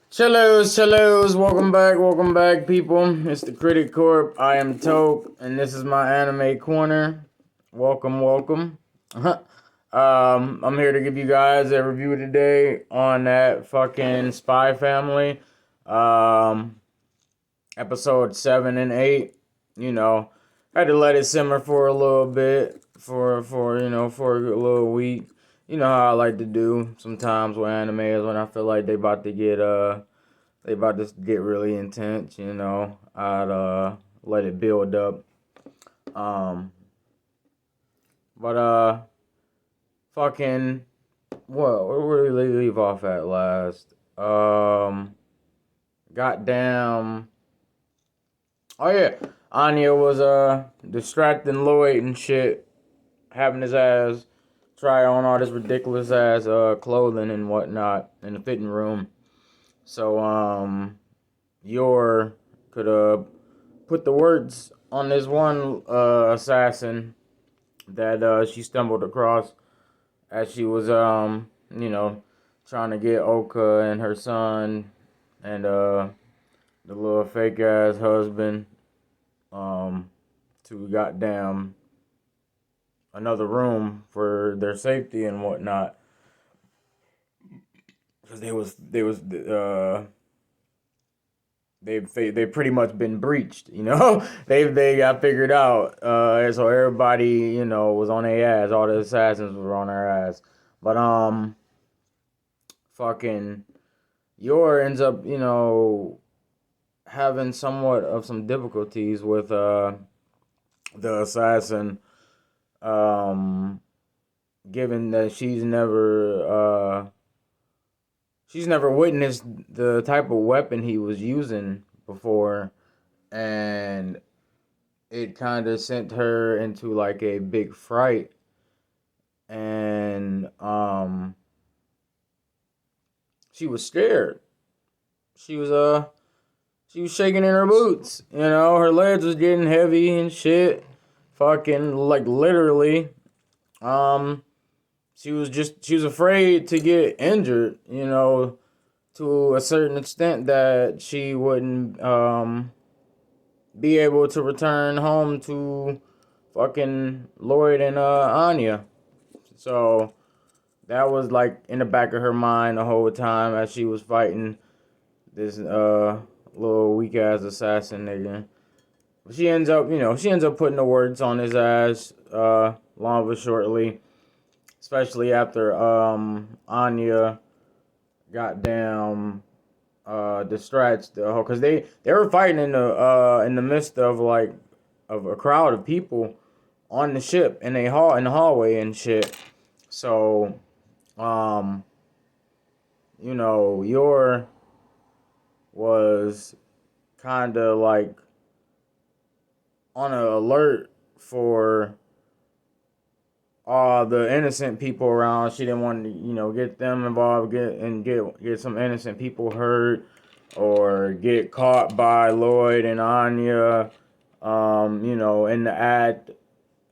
Cellos, welcome back, people. It's the Critic Corp. I am Tope, and this is my anime corner. Welcome. I'm here to give you guys a review today on that fucking Spy Family, um, episode 7 and 8. You know, I had to let it simmer for a little bit, for a little week. You know how I like to do sometimes with anime is when I feel like they about to get really intense, I'd let it build up. Um but fucking where did they leave off at last? Goddamn. Oh yeah. Anya was distracting Lloyd and shit, having his ass try on all this ridiculous ass clothing and whatnot in the fitting room. So Yor could put the words on this one assassin that she stumbled across as she was trying to get Oka and her son and the little fake ass husband um to goddamn another room for their safety and whatnot, because they pretty much been breached, they got figured out, and so everybody was on their ass. All the assassins were on their ass, but fucking Yor ends up having somewhat of some difficulties with the assassin, um given that she's never witnessed the type of weapon he was using before, and it kind of sent her into like a big fright, and she was scared. She was she was shaking in her boots. Her legs was getting heavy and shit. Fucking like literally. Um, she was afraid to get injured. To a certain extent that she wouldn't be able to return home to fucking Lloyd and Anya. So that was like in the back of her mind the whole time as she was fighting this little weak ass assassin nigga. She ends up putting the words on his ass long but shortly, especially after Anya goddamn distracts the whole, because they were fighting in the midst of like of a crowd of people on the ship in the hallway and shit. So um Yor was kind of like on an alert for all the innocent people around. She didn't want to get them involved, get some innocent people hurt or get caught by Lloyd and Anya, in the act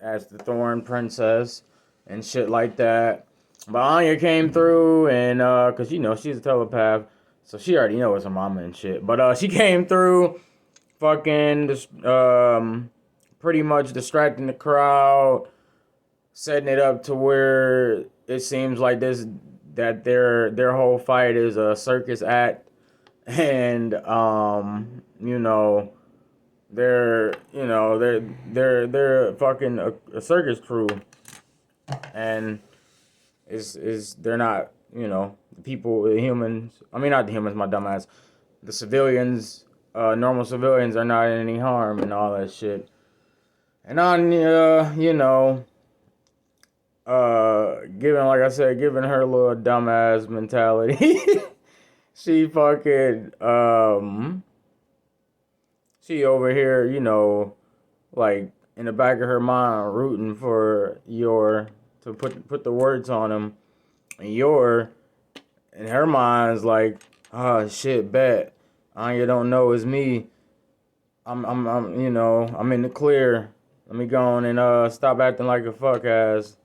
as the Thorn Princess and shit like that. But Anya came through, and cause she's a telepath, so she already knows her mama and shit. But she came through, fucking pretty much distracting the crowd, setting it up to where it seems like their whole fight is a circus act, and they're fucking a circus crew, and is they're not the people, the humans. I mean, not the humans, my dumbass. The civilians, normal civilians, are not in any harm and all that shit. And on like I said, giving her little dumbass mentality, she fucking she over here, like in the back of her mind, rooting for Yor to put the words on him, and Yor in her mind's like, oh shit, bet Anya don't know it's me. I'm in the clear. Let me go on and stop acting like a fuck ass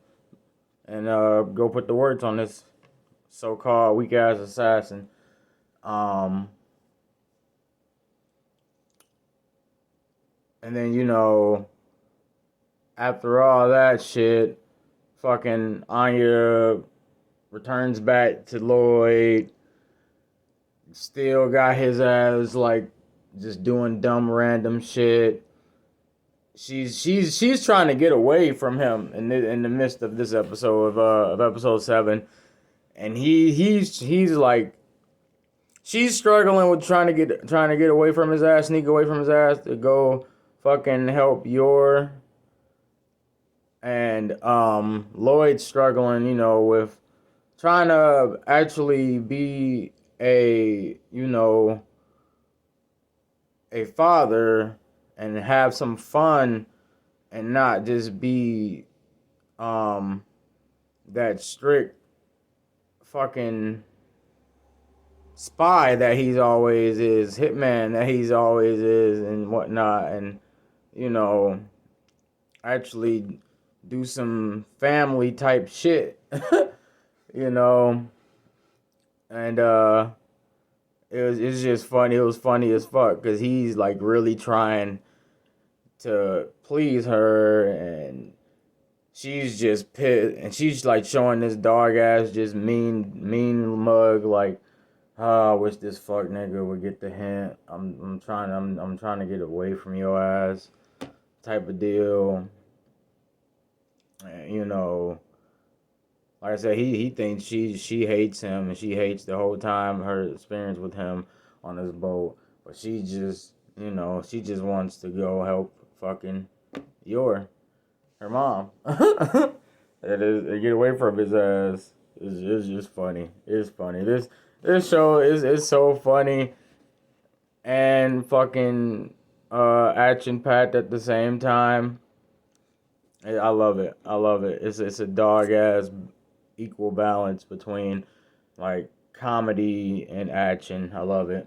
and go put the words on this so-called weak ass assassin. Um, and then, you know, after all that shit, fucking Anya returns back to Lloyd. Still got his ass like just doing dumb random shit. She's trying to get away from him in the midst of this episode of episode 7, and he's like she's struggling with trying to get away from his ass, sneak away from his ass to go fucking help Yor. And Lloyd's struggling, you know, with trying to actually be a father and have some fun and not just be that strict fucking spy that he's always is, hitman that he's always is, and whatnot, and you know, actually do some family type shit, you know, and it's just funny. It was funny as fuck because he's like really trying to please her, and she's just pissed, and she's like showing this dog ass just mean mug like, oh, I wish this fuck nigga would get the hint. I'm trying to get away from your ass, type of deal. And, you know, like I said, he thinks she hates him, and she hates the whole time her experience with him on this boat. But she just, you know, she just wants to go help fucking her mom. And get away from his ass. It's just funny. It's funny. This show is so funny and fucking action packed at the same time. I love it. I love it. It's a dog ass equal balance between like comedy and action. I love it.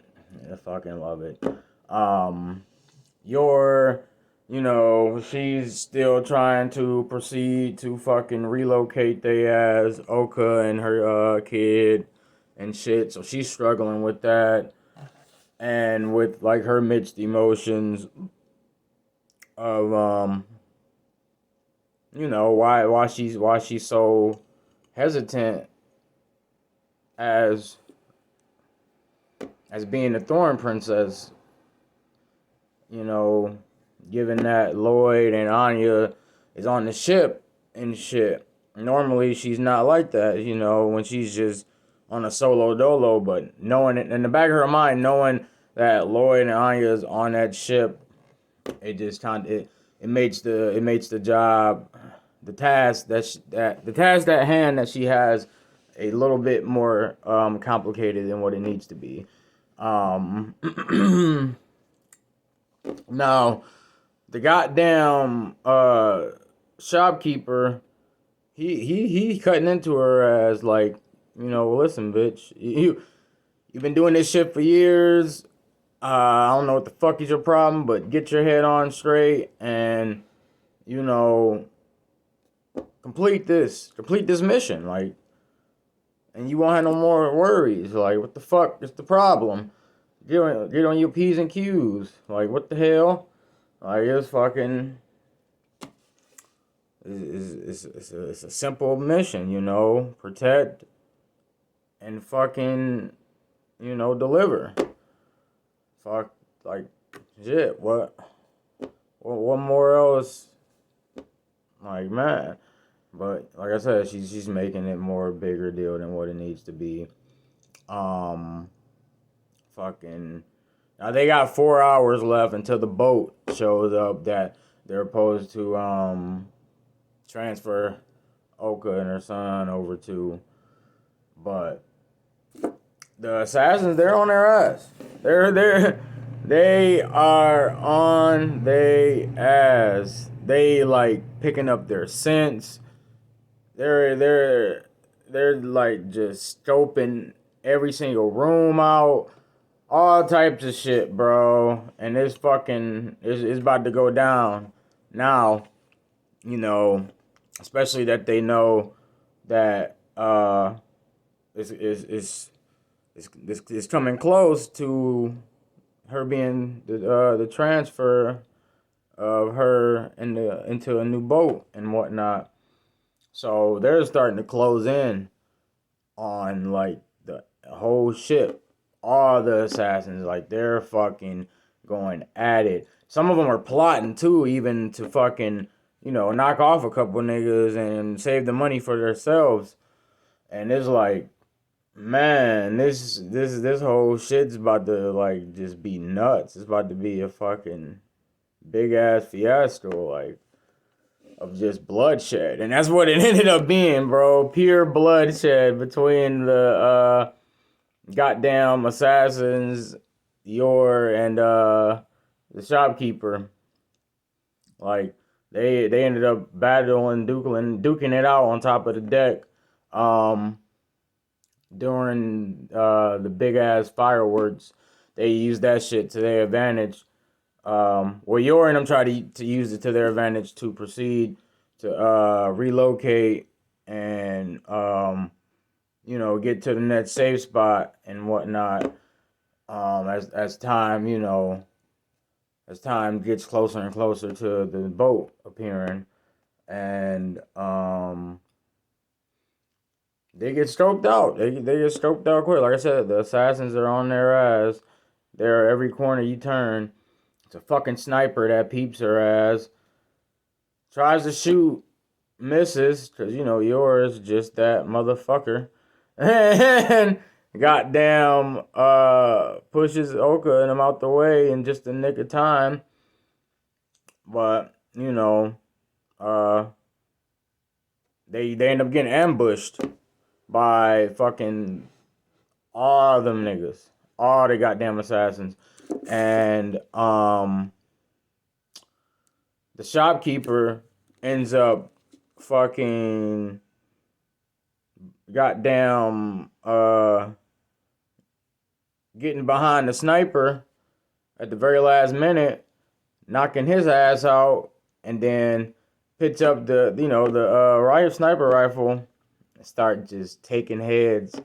I fucking love it. Your, you know, she's still trying to proceed to fucking relocate they as Oka and her kid and shit. So she's struggling with that and with like her mixed emotions of you know, why she's so hesitant as being a Thorn Princess, you know, given that Lloyd and Anya is on the ship and shit. Normally she's not like that, you know, when she's just on a solo dolo, but knowing it in the back of her mind, knowing that Lloyd and Anya is on that ship, it just kind of it makes the job, the task the task at hand that she has a little bit more complicated than what it needs to be. Now, the goddamn shopkeeper, he cutting into her as like, you know, listen, bitch, you've been doing this shit for years. I don't know what the fuck is your problem, but get your head on straight and, you know, complete this mission, like, and you won't have no more worries. Like, what the fuck is the problem? Get on your P's and Q's. Like, what the hell? Like, it's fucking. It's a simple mission, you know. Protect and fucking, you know, deliver. Fuck, like, shit. What more else? Like, man. But like I said, she's making it more bigger deal than what it needs to be. Fucking. Now they got 4 hours left until the boat shows up that they're supposed to transfer Oka and her son over to. But the assassins, they're on their ass. They are on their ass. They like picking up their scents. They're like just scoping every single room out, all types of shit, bro. And this fucking is about to go down now. You know, especially that they know that it's it's coming close to her being the transfer of her into a new boat and whatnot. So they're starting to close in on like the whole ship. All the assassins, like they're fucking going at it. Some of them are plotting too, even to fucking, knock off a couple niggas and save the money for themselves. And it's like, man, this whole shit's about to like just be nuts. It's about to be a fucking big ass fiasco, like of just bloodshed, and that's what it ended up being, bro. Pure bloodshed between the goddamn assassins, Yor, and the shopkeeper. Like they ended up battling, duking it out on top of the deck. During the big ass fireworks, they used that shit to their advantage. Well, Yor and them tried to use it to their advantage to proceed to relocate and get to the next safe spot and whatnot. As time as time gets closer and closer to the boat appearing, and they get scoped out. They get scoped out quick. Like I said, the assassins are on their ass. They're every corner you turn. It's a fucking sniper that peeps her ass. Tries to shoot, misses, because, yours just that motherfucker. And goddamn pushes Oka and him out the way in just the nick of time. But, they end up getting ambushed by fucking all them niggas. All the goddamn assassins. And the shopkeeper ends up fucking goddamn getting behind the sniper at the very last minute, knocking his ass out, and then picks up the riot sniper rifle and start just taking heads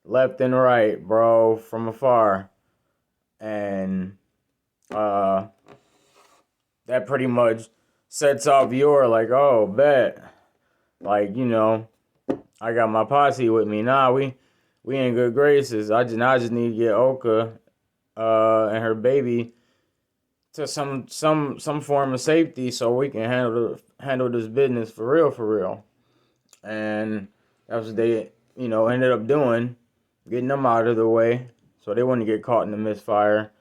left and right, bro, from afar. And that pretty much sets off Yor like, oh, bet. Like, I got my posse with me. Nah, we in good graces. I just need to get Oka and her baby to some form of safety so we can handle this business for real. And that's what they, ended up doing, getting them out of the way so they wouldn't get caught in the misfire.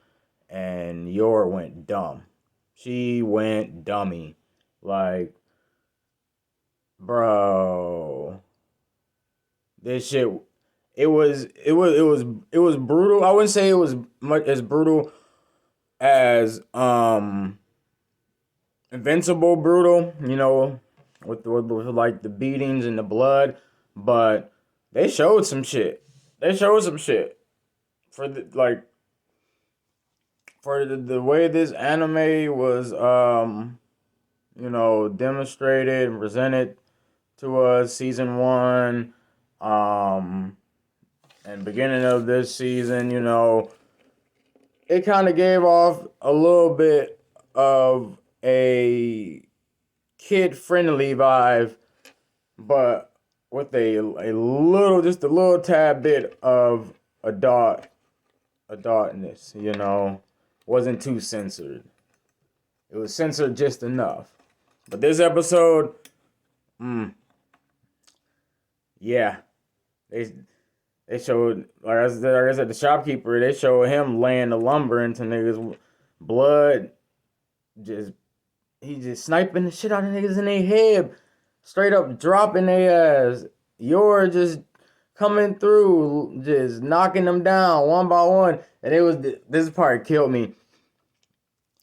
And Yor went dumb. She went dummy. Like, bro, this shit, it was brutal. I wouldn't say it was much as brutal as Invincible brutal, with like the beatings and the blood, but they showed some shit. For the way this anime was demonstrated and presented to us, season 1 and beginning of this season, it kind of gave off a little bit of a kid-friendly vibe, but with a little tad bit of adultness, wasn't too censored. It was censored just enough. But this episode, yeah, they showed, like I said, the shopkeeper, they showed him laying the lumber into niggas' blood, he just sniping the shit out of niggas in their head, straight up dropping their ass. You're just coming through, just knocking them down one by one. And this part killed me.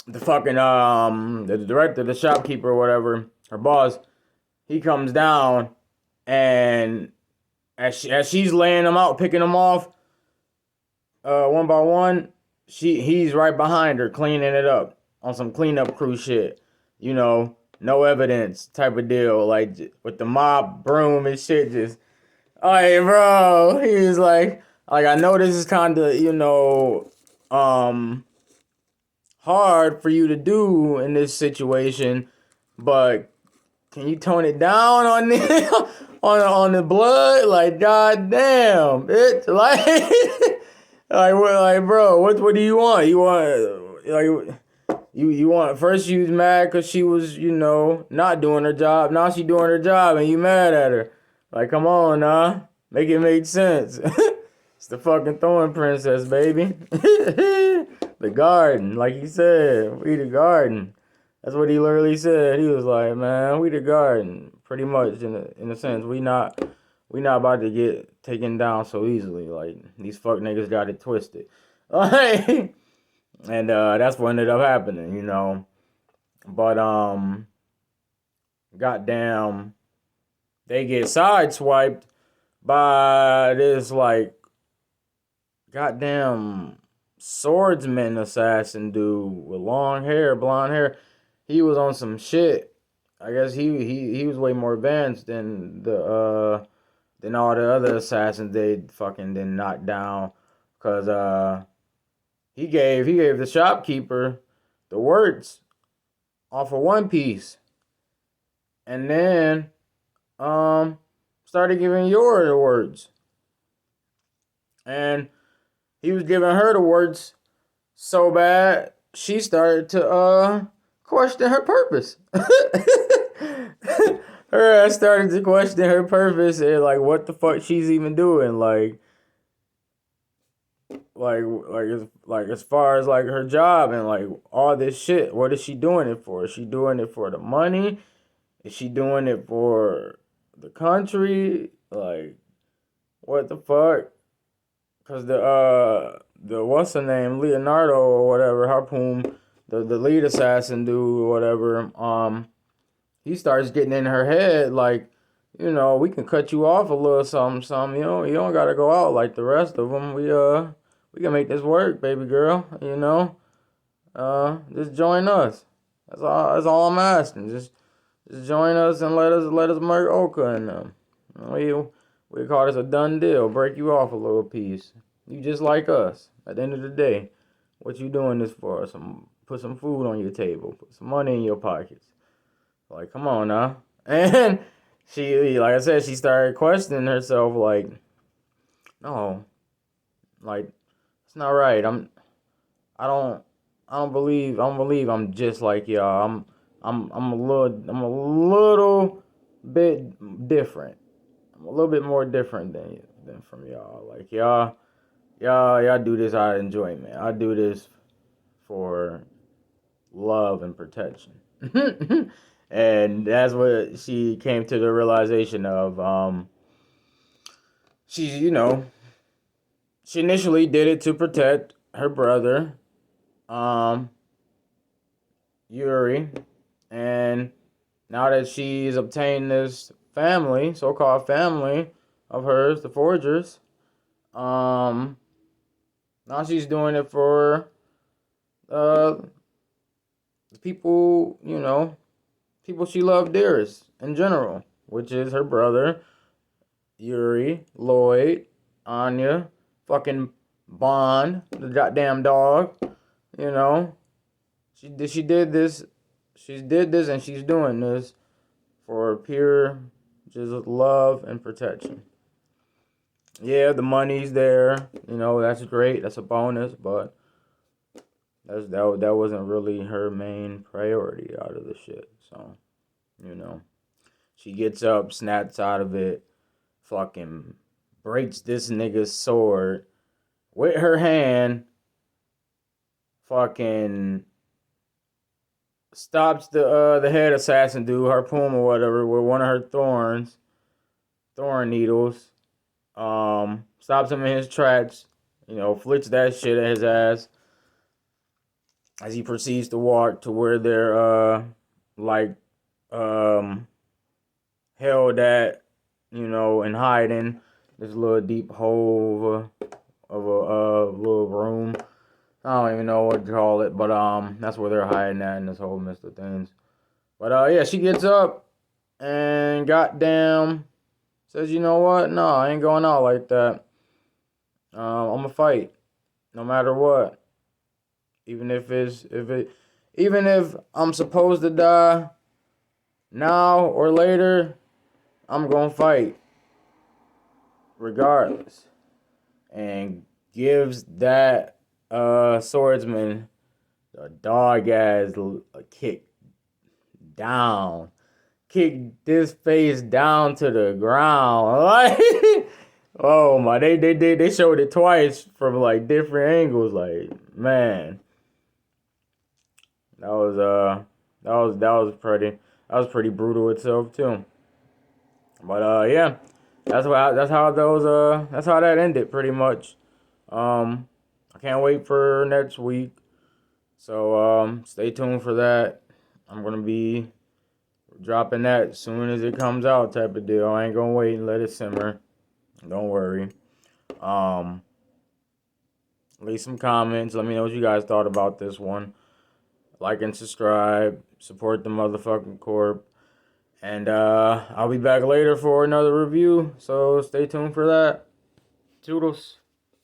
The fucking the director, the shopkeeper, or whatever, her boss, he comes down, and as she's laying them out, picking them off, one by one, he's right behind her, cleaning it up on some cleanup crew shit. No evidence type of deal, like with the mop broom and shit. Just, hey, bro, he was like, like I know this is kind of, hard for you to do in this situation, but can you tone it down on the on the blood? Like, goddamn, bitch. Like, bro, what do you want? You want you want, first she was mad because she was, not doing her job. Now she doing her job and you mad at her. Like, come on, nah. Make it make sense. It's the fucking Thorn Princess, baby. The garden, like he said, we the garden. That's what he literally said. He was like, man, we the garden. Pretty much in a sense. We not about to get taken down so easily. Like, these fuck niggas got it twisted. Like, and that's what ended up happening, But goddamn, they get sideswiped by this like goddamn swordsman assassin dude with long hair, blonde hair. He was on some shit. I guess he was way more advanced than than all the other assassins they fucking didn't knock down, cause he gave the shopkeeper the words off of One Piece, and then started giving Yor the words, and he was giving her the words so bad she started to question her purpose. Her ass started to question her purpose and like what the fuck she's even doing, as far as like her job and like all this shit. What is she doing it for? Is she doing it for the money? Is she doing it for the country? Like, what the fuck? Cause the what's her name, Leonardo or whatever, Harpoon, the lead assassin dude or whatever, he starts getting in her head like, we can cut you off a little something, you don't gotta go out like the rest of them. We can make this work, baby girl, just join us. That's all I'm asking. Just join us and let us murk Oka and them. We call this a done deal. Break you off a little piece. You just like us. At the end of the day, what you doing this for? Put some food on your table. Put some money in your pockets. Like, come on now. And she, like I said, she started questioning herself. Like, no, like it's not right. I don't believe I'm just like y'all. I'm a little bit different. I'm a little bit more different than from y'all. Like y'all do this out of enjoyment. I do this for love and protection. And that's what she came to the realization of. She she initially did it to protect her brother, Yuri, and now that she's obtained this family, so-called family of hers, the Forgers, now she's doing it for the people, people she loved dearest in general, which is her brother, Yuri, Lloyd, Anya, fucking Bond, the goddamn dog, She did this, and she's doing this for pure just love and protection. Yeah, the money's there, that's great, that's a bonus, but that wasn't really her main priority out of the shit. So, she gets up, snaps out of it, fucking breaks this nigga's sword with her hand, fucking stops the head assassin dude, Harpoon or whatever, with one of her thorn needles. Stops him in his tracks, flicks that shit at his ass as he proceeds to walk to where they're held at, and hiding. This little deep hole of a little room. I don't even know what to call it, but that's where they're hiding at in this whole mist of things. But yeah, she gets up and goddamn says, you know what? No, I ain't going out like that. I'm gonna fight no matter what. Even even if I'm supposed to die now or later, I'm gonna fight regardless. And gives that swordsman a dog ass kick down. Kick this face down to the ground. Like, oh my, they showed it twice from like different angles. Like, man, that was that was pretty brutal itself too. But yeah, that's how that ended pretty much. I can't wait for next week. So stay tuned for that. I'm gonna be dropping that as soon as it comes out, type of deal. I ain't gonna wait and let it simmer. Don't worry. Um, leave some comments. Let me know what you guys thought about this one. Like and subscribe. Support the motherfucking corp. And I'll be back later for another review. So stay tuned for that. Toodles.